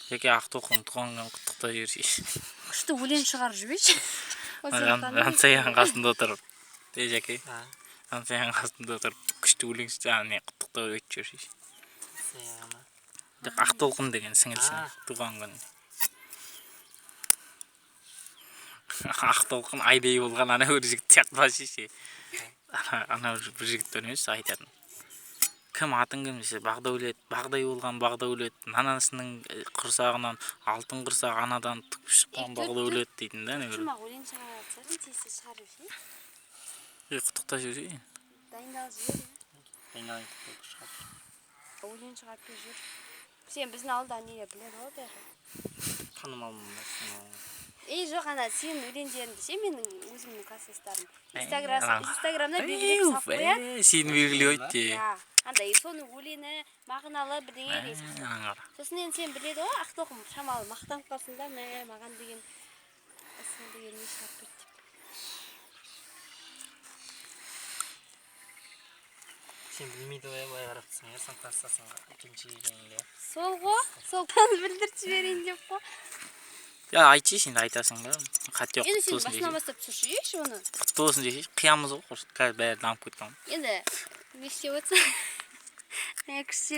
Жеке Ақтоқым туған күнін құттықтай жүрсейші. Күшті өлең шығарып жіберші. Жансаяның қасында отырып. Жеке. Жансаяның қасында отырып күшті өлең құттықтай өтіп жүрсейші. Ақтолқын деген сіңілсің туған күні. Ақтолқын айдай болған ана бір жігіт сияқты басшысы. Ана бір жігіт емес айтатын. Кім атын кім десе Бағдәулет, Бағдай болған Бағдәулет, анасының құрсағынан алтын құрсақ анадан тігіп шыққан Бағдәулет дейтін да не бір. Жұмақ өлең шығарып тезі шығарып ше. Құттықта жүрейін. Дайындалып жүр. Дайындалып шығарып. Өлең шығарып жүр. Сен біздің ауылда не біледі ғой бәрі. Танымалмын. Жоқ, ана сен өлеңдеріңді ше менің өзімнің класстастарым. Инстаграмда белгілеп салып қояды. Сені белгілеп өтті. Андай соның өлеңі мағыналы бірдеңе дейсің. Сосын енді сен біледі ғой, Ақтоқым шамалы мақтанып қалсын да, маған деген осыны деген не шығарып берді деп. Сен білмейді ғой, былай қарап тұрсың, сен класстасың екінші екеніңді. Сол ғой, солтан білдіріп жіберейін деп қой. Ya айтшы сен айтасың да. Қате жоқ. Енді сен басынан бастап түсірші оны. Құтты болсын деші. Қиямыз ғой. Қазір бәрі дамып кеткен. Енді не істеп отырсың? Күшті